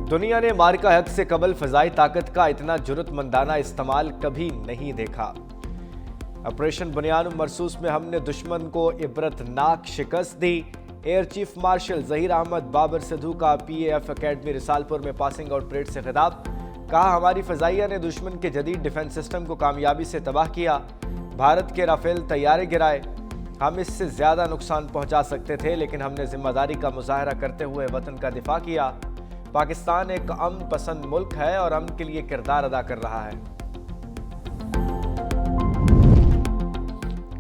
दुनिया ने मार्का हक से कबल फजाई ताकत का इतना जुर्रतमंदाना इस्तेमाल कभी नहीं देखा। ऑपरेशन बुनियान मरसूस में हमने दुश्मन को इबरतनाक शिकस्त दी। Air chief marshal Zaheer Ahmed Babar Sidhu का PAF अकेडमी रिसालपुर में पासिंग आउट परेड से खिताब। कहा, हमारी फजाइया ने दुश्मन के जदीद डिफेंस सिस्टम को कामयाबी से तबाह किया। भारत के राफेल तैयारे गिराए। हम इससे ज्यादा नुकसान पहुंचा सकते थे, लेकिन हमने जिम्मेदारी का मुजाहरा करते हुए वतन का दिफा किया। पाकिस्तान एक अमन पसंद मुल्क है और अमन के लिए किरदार अदा कर रहा है।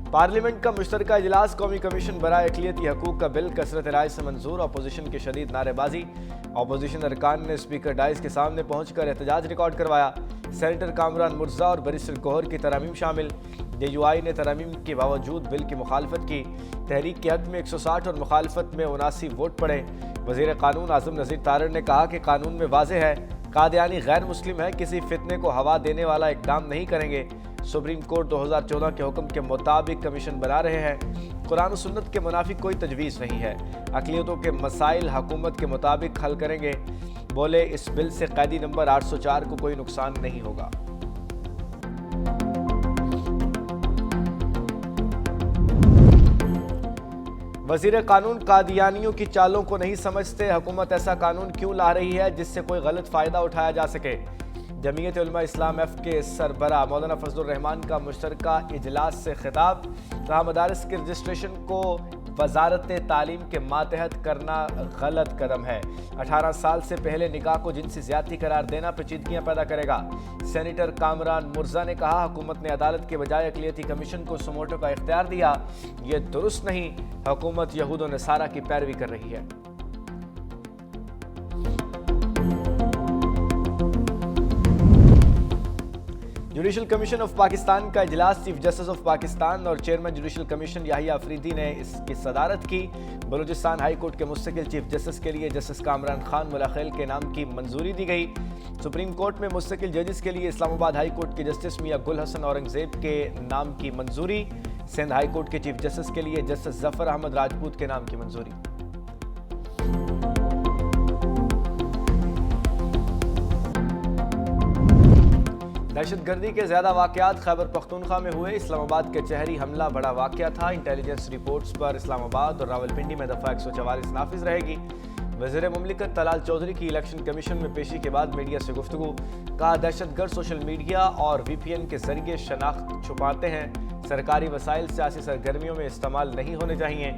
पार्लियामेंट का मुश्तरका इजलास कौमी कमीशन बराए अक़लियती हकूक़ का बिल कसरत राय से मंजूर। अपोजिशन की शदीद नारेबाजी। अपोजिशन अरकान ने स्पीकर डाइस के सामने पहुंचकर एहतजाज रिकॉर्ड करवाया। सेनेटर कामरान मुर्जा और बैरिस्टर गौहर की तरमीम शामिल। DUI ने तरमीम के बावजूद बिल की मुखालफत की। तहरीक के हक में 160 और मुखालफत में 79 वोट पड़े। वज़ीर कानून आज़म नज़ीर तारड़ ने कहा कि कानून में वाज़ेह है कादियानी गैर मुस्लिम है, किसी फितने को हवा देने वाला इकदाम नहीं करेंगे। सुप्रीम कोर्ट 2014 के हुक्म के मुताबिक कमीशन बना रहे हैं। कुरान और सुन्नत के मुनाफिक कोई तजवीज़ नहीं है। अक़लियतों के मसाइल हुकूमत के मुताबिक हल करेंगे। बोले, इस बिल से कैदी नंबर 804 को कोई नुकसान नहीं होगा। वज़ीर कानून कादियानियों की चालों को नहीं समझते। हुकूमत ऐसा कानून क्यों ला रही है जिससे कोई गलत फ़ायदा उठाया जा सके। जमीयत उलमा इस्लाम F के सरबरा मौलाना फजलुर रहमान का मुश्तरका इजलास से खिताब। कहा, मदारिस के रजिस्ट्रेशन को वजारत तालीम के मातहत करना गलत कदम है। 18 साल से पहले निकाह को जिनसी ज़्यादती करार देना पेचीदगियाँ पैदा करेगा। सेनेटर कामरान मुर्जा ने कहा, हुकूमत ने अदालत के बजाय अक़लियती कमीशन को सुमोटो का इख्तियार दिया। ये दुरुस्त नहीं। हुकूमत यहूद व नसारा की पैरवी कर रही है। जुडिशल कमीशन ऑफ पाकिस्तान का इजलास चीफ जस्टिस ऑफ पाकिस्तान और chairman judicial commission Yahya Afridi ने इसकी सदारत की। बलूचिस्तान हाई कोर्ट के मुस्तकिल चीफ जस्टिस के लिए जस्टिस कामरान खान मुलाखिल के नाम की मंजूरी दी गई। सुप्रीम कोर्ट में मुस्तकिल जजेस के लिए इस्लामाबाद हाई कोर्ट के जस्टिस मियां गुल हसन औरंगजेब के नाम की मंजूरी। सिंध हाई कोर्ट के चीफ जस्टिस के लिए जस्टिस जफर अहमद राजपूत के नाम की मंजूरी। दहशतगर्दी के ज्यादा वाकयात खैबर पख्तूनख्वा में हुए। इस्लामाबाद के चहरी हमला बड़ा वाकया था। इंटेलिजेंस रिपोर्ट्स पर इस्लामाबाद और रावलपिंडी में दफा 144 नाफिज रहेगी। वज़ीर मुमलिकत तलाल चौधरी की इलेक्शन कमीशन में पेशी के बाद मीडिया से गुफ्तगू। कहा, दहशतगर्द सोशल मीडिया और VPN के जरिए शनाख्त छुपाते हैं। सरकारी वसाइल सियासी सरगर्मियों में इस्तेमाल नहीं होने चाहिए।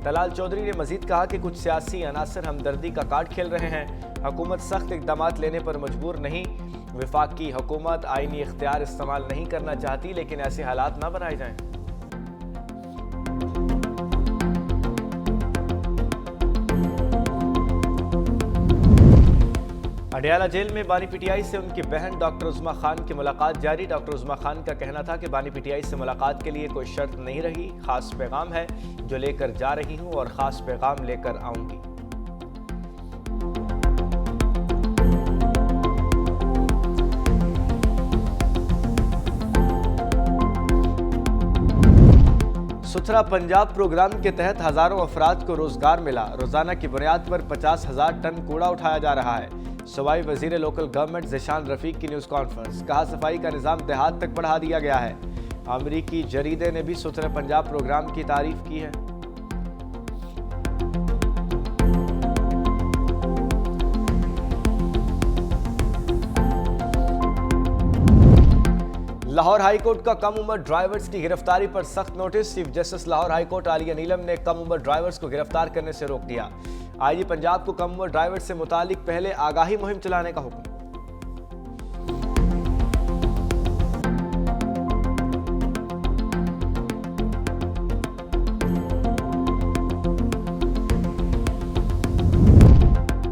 तलाल चौधरी ने मजीद कहा कि कुछ सियासी अनासर हमदर्दी का कार्ड खेल रहे हैं। हुकूमत सख्त इक़दाम लेने पर मजबूर नहीं। वफाकी हुकूमत आईनी इख्तियार इस्तेमाल नहीं करना चाहती, लेकिन ऐसे हालात ना बनाए जाएं। अडियाला जेल में बानी PTI से उनकी बहन डॉक्टर उज़्मा खान की मुलाकात जारी। डॉक्टर उज़्मा खान का कहना था कि बानी PTI से मुलाकात के लिए कोई शर्त नहीं रही। खास पैगाम है जो लेकर जा रही हूं और खास पैगाम लेकर आऊंगी। सुथरा पंजाब प्रोग्राम के तहत हजारों अफराद को रोजगार मिला। रोजाना की बुनियाद पर 50,000 टन कूड़ा उठाया जा रहा है। सूबाई वजीर लोकल गवर्नमेंट ज़िशान रफीक की न्यूज़ कॉन्फ्रेंस। कहा, सफाई का निज़ाम देहात तक बढ़ा दिया गया है। अमरीकी जरीदे ने भी सुथरा पंजाब प्रोग्राम की तारीफ की है। लाहौर हाई कोर्ट का कम उम्र ड्राइवर्स की गिरफ्तारी पर सख्त नोटिस। Chief justice Lahore high court Aliya Neelam ने कम उम्र ड्राइवर्स को गिरफ्तार करने से रोक दिया। IG पंजाब को कम उम्र ड्राइवर्स से मुतालिक पहले आगाही मुहिम चलाने का हुक्म।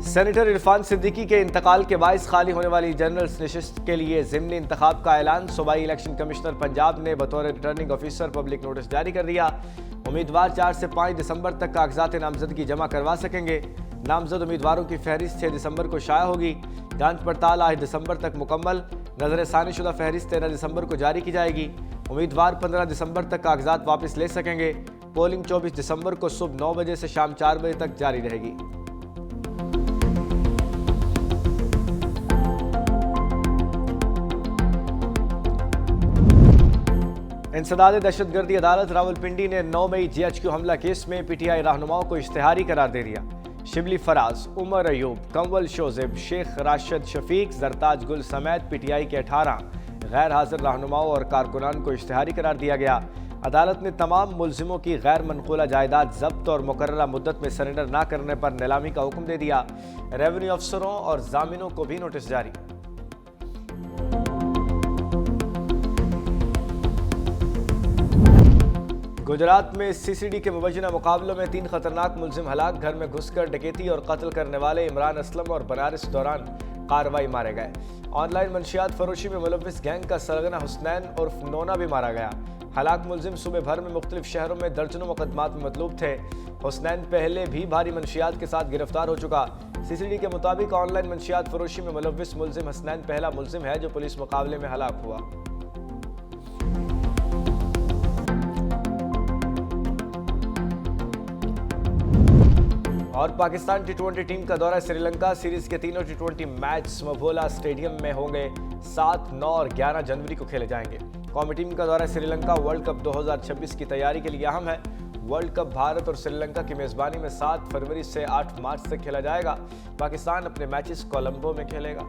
सेनेटर इरफान सिद्दीकी के इंतकाल के बाइस खाली होने वाली जनरल नशिस्त के लिए ज़िमनी इंतखाब का ऐलान। सूबाई इलेक्शन कमिश्नर पंजाब ने बतौर रिटर्निंग ऑफिसर पब्लिक नोटिस जारी कर दिया। उम्मीदवार 4 से 5 दिसंबर तक कागजात नामजदगी जमा करवा सकेंगे। नामजद उम्मीदवारों की फहरिस्त 6 दिसंबर को शाया होगी। जांच पड़ताल 8 दिसंबर तक मुकम्मल। नजरसानी शुदा फहरिस्त 13 दिसंबर को जारी की जाएगी। उम्मीदवार 15 दिसंबर तक कागजात वापस ले सकेंगे। पोलिंग 24 दिसंबर को सुबह 9 बजे से शाम 4 बजे तक जारी रहेगी। इंसदाद दहशतगर्दी अदालत रावलपिंडी ने 9 मई GHQ हमला केस में PTI रहनुमाओं को इश्तिहारी करार दे दिया। शिबली फराज, उमर अयूब, कंवल शोजेब, शेख राशिद शफीक, जरताज गुल समेत PTI के 18 गैर हाजिर रहनुमाओं और कारकुनान को इश्तिहारी करार दिया गया। अदालत ने तमाम मुल्जिमों की गैर मनकूला जायदाद जब्त और मुकर्ररा मुद्दत में सरेंडर न करने पर नीलामी का हुक्म दे दिया। रेवेन्यू अफसरों और जामिनों को भी नोटिस जारी। गुजरात में CCD के मुबैना मुकाबलों में 3 खतरनाक मुल्जिम हलाक, घर में घुसकर डकैती और कत्ल करने वाले इमरान असलम और बनारस दौरान कार्रवाई मारे गए। ऑनलाइन मंशियात फरोशी में मुलव्विस गैंग का सरगना हुसनैन उर्फ नोना भी मारा गया। हलाक मुल्जिम सूबे भर में मुख्तलिफ शहरों में दर्जनों मुकदमात में मतलूब थे। हुसनैन पहले भी भारी मंशियात के साथ गिरफ्तार हो चुका। CCD के मुताबिक ऑनलाइन मंशियात फरोशी में मुलव्विस मुल्जिम हुसनैन पहला मुल्जिम है जो पुलिस मुकाबले में हलाक हुआ। और पाकिस्तान T20 टीम का दौरा श्रीलंका। सीरीज के तीनों T20 मैच स्मभोला स्टेडियम में होंगे। 7, 9 और 11 जनवरी को खेले जाएंगे। कौमी टीम का दौरा श्रीलंका वर्ल्ड कप 2026 की तैयारी के लिए अहम है। वर्ल्ड कप भारत और श्रीलंका की मेजबानी में 7 फरवरी से 8 मार्च तक खेला जाएगा। पाकिस्तान अपने मैचेस कोलंबो में खेलेगा।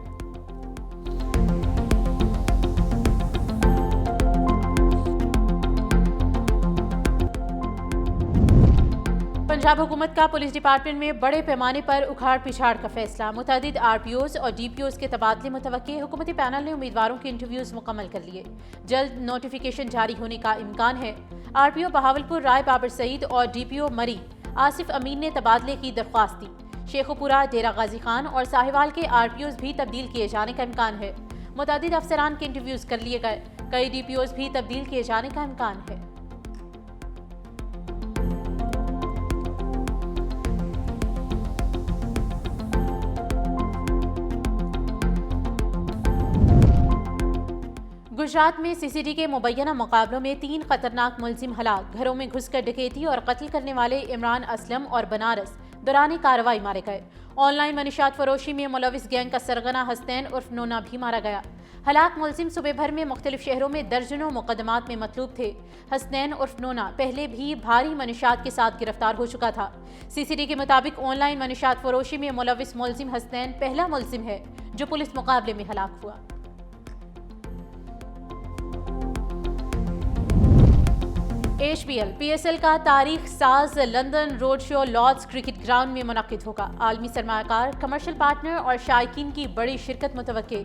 पंजाब हुकूमत का पुलिस डिपार्टमेंट में बड़े पैमाने पर उखाड़ पिछाड़ का फैसला। मुतअद्दिद RPOs और DPOs के तबादले मुतवक्के। हुकूमती पैनल ने उम्मीदवारों के इंटरव्यूज मुकम्मल कर लिए। जल्द नोटिफिकेशन जारी होने का इम्कान है। RPO बहावलपुर राय बाबर सईद और DPO मरी आसिफ अमीन ने तबादले की दरख्वास्त दी। शेखुपुरा, डेरा गाजी खान और साहिवाल के RPOs भी तब्दील किए जाने का इम्कान है। मुतअद्दिद अफसरान के इंटरव्यूज कर लिए गए। कई DPOs भी तब्दील किए जाने का इम्कान है। गुजरात में CCD के मुबैना मुकाबलों में 3 खतरनाक मुल्जिम हलाक, घरों में घुसकर डकैती और कत्ल करने वाले इमरान असलम और बनारस दौरान कार्रवाई मारे गए। ऑनलाइन मनीशात फरोशी में मुलव्विस गैंग का सरगना हुसनैन उर्फ नोना भी मारा गया। हलाक मुल्जिम सूबे भर में मुख्तलिफ शहरों में दर्जनों मुकदमात में मतलूब थे। हुसनैन उर्फ नोना पहले भी भारी मनीशात के साथ गिरफ्तार हो चुका था। CCD के मुताबिक ऑनलाइन मनीशात फरोशी में मुलव्विस मुल्जिम हुसनैन पहला मुल्जिम है जो पुलिस मुकाबले में हलाक हुआ। HBL PSL का तारीख साज London road show Lord's cricket ground में मुनक्किद होगा। आलमी सरमायाकार, कमर्शियल पार्टनर और शायकीन की बड़ी शिरकत मुतवक्के।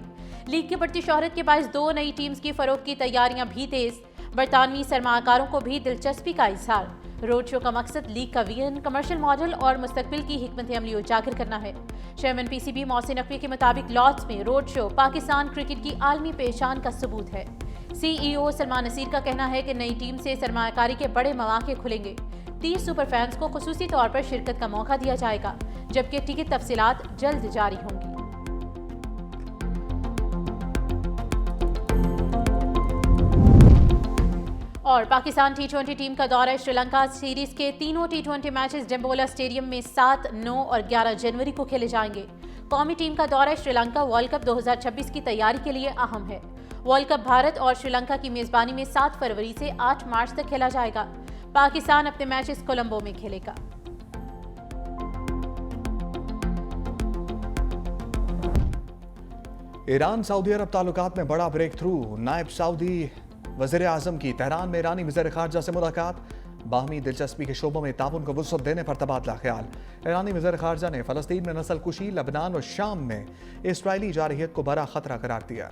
लीग की बढ़ती शोहरत के बायस 2 नई टीम्स की फरोख्त की तैयारियां भी तेज। बरतानवी सरमायाकारों को भी दिलचस्पी का इजहार। रोड शो का मकसद लीग का विजन, कमर्शियल मॉडल और मुस्तकबिल की हिकमत अमली उजागर करना है। चेयरमैन PCB मोहसिन नकवी के मुताबिक लॉर्ड्स में रोड शो पाकिस्तान क्रिकेट की आलमी पहचान का सबूत है। CEO सलमान नसीर का कहना है कि नई टीम से सरमायाकारी के बड़े मौके खुलेंगे। 30 सुपर फैंस को खुसूसी तौर पर शिरकत का मौका दिया जाएगा, जबकि टिकट तफसीलात जल्द जारी होंगी। और पाकिस्तान T20 टीम का दौरा श्रीलंका। सीरीज के तीनों T20 मैचेस डेम्बोला स्टेडियम में 7, 9 और 11 जनवरी को खेले जाएंगे। कौमी टीम का दौरा श्रीलंका वर्ल्ड कप 2026 की तैयारी के लिए अहम है। वर्ल्ड कप भारत और श्रीलंका की मेजबानी में 7 फरवरी से 8 मार्च तक खेला जाएगा। पाकिस्तान अपने मैचेस कोलंबो में खेलेगा। ईरान सऊदी अरब ताल्लुकात में बड़ा ब्रेक थ्रू। नायब सऊदी वज़ीर आज़म की तेहरान में ईरानी वज़ीर ख़ारजा से मुलाकात। बाहमी दिलचस्पी के शोबों में ताउन को वुसअत देने पर तबादला ख्याल। ईरानी वज़ीर ख़ारजा ने फ़लस्तीन में नस्ल कुशी, लबनान और शाम में इसराइली जारहियत को बड़ा खतरा करार दिया।